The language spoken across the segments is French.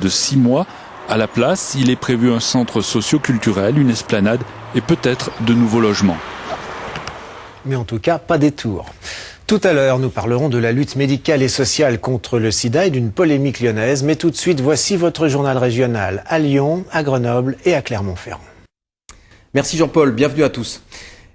de 6 mois. À la place, il est prévu un centre socio-culturel, une esplanade et peut-être de nouveaux logements. Mais en tout cas, pas des tours. Tout à l'heure, nous parlerons de la lutte médicale et sociale contre le sida et d'une polémique lyonnaise. Mais tout de suite, voici votre journal régional à Lyon, à Grenoble et à Clermont-Ferrand. Merci Jean-Paul, bienvenue à tous.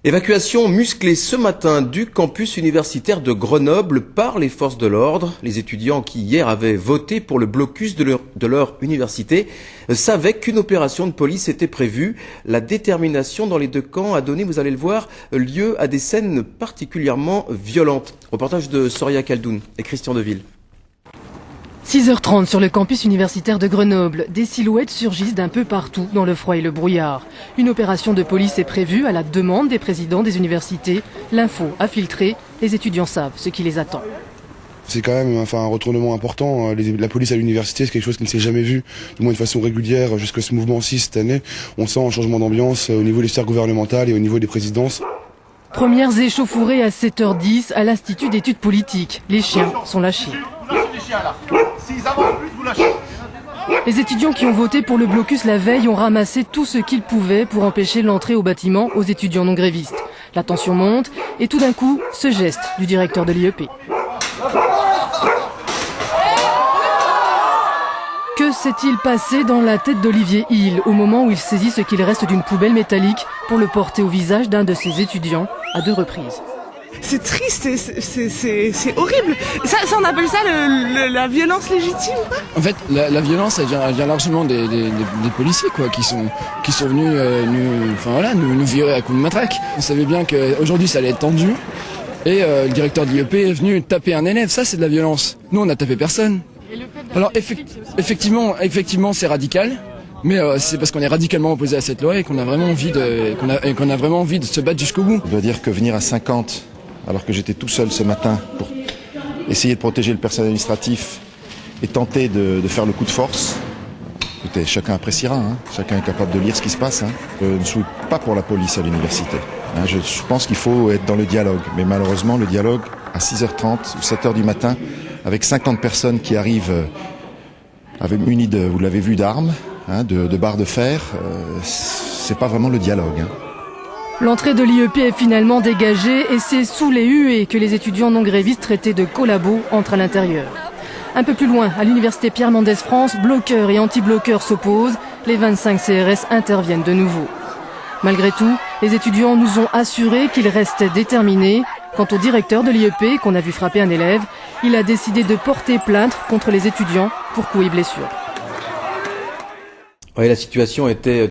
Évacuation musclée ce matin du campus universitaire de Grenoble par les forces de l'ordre. Les étudiants qui hier avaient voté pour le blocus de leur université savaient qu'une opération de police était prévue. La détermination dans les deux camps a donné, vous allez le voir, lieu à des scènes particulièrement violentes. Reportage de Soria Kaldoun et Christian Deville. 6h30 sur le campus universitaire de Grenoble, des silhouettes surgissent d'un peu partout dans le froid et le brouillard. Une opération de police est prévue à la demande des présidents des universités. L'info a filtré, les étudiants savent ce qui les attend. C'est quand même un retournement important. La police à l'université, c'est quelque chose qui ne s'est jamais vu, du moins de façon régulière, jusqu'à ce mouvement-ci cette année. On sent un changement d'ambiance au niveau des sphères gouvernementales et au niveau des présidences. Premières échauffourées à 7h10 à l'Institut d'études politiques. Les chiens sont lâchés. Les étudiants qui ont voté pour le blocus la veille ont ramassé tout ce qu'ils pouvaient pour empêcher l'entrée au bâtiment aux étudiants non grévistes. La tension monte et tout d'un coup, ce geste du directeur de l'IEP. Que s'est-il passé dans la tête d'Olivier Hill au moment où il saisit ce qu'il reste d'une poubelle métallique pour le porter au visage d'un de ses étudiants à 2 reprises? C'est triste, c'est horrible. Ça, on appelle ça la violence légitime, quoi. En fait, la violence, elle vient largement des policiers, quoi, qui sont venus nous virer à coups de matraque. On savait bien qu'aujourd'hui, ça allait être tendu. Et le directeur de l'IEP est venu taper un élève. Ça, c'est de la violence. Nous, on n'a tapé personne. Alors, effectivement, c'est radical. Mais c'est parce qu'on est radicalement opposé à cette loi et qu'on a vraiment envie de se battre jusqu'au bout. Je dois dire que venir à 50, alors que j'étais tout seul ce matin pour essayer de protéger le personnel administratif et tenter de faire le coup de force, écoutez, chacun appréciera, hein. Chacun est capable de lire ce qui se passe. Hein. Je ne suis pas pour la police à l'université. Hein. Je pense qu'il faut être dans le dialogue. Mais malheureusement, le dialogue à 6h30 ou 7h du matin, avec 50 personnes qui arrivent munies de, vous l'avez vu, d'armes, hein, de barres de fer, c'est pas vraiment le dialogue. Hein. L'entrée de l'IEP est finalement dégagée et c'est sous les huées que les étudiants non grévistes traités de collabos entrent à l'intérieur. Un peu plus loin, à l'université Pierre Mendès France, bloqueurs et anti-bloqueurs s'opposent. Les 25 CRS interviennent de nouveau. Malgré tout, les étudiants nous ont assuré qu'ils restaient déterminés. Quant au directeur de l'IEP, qu'on a vu frapper un élève, il a décidé de porter plainte contre les étudiants pour coups et blessures. Oui, la situation était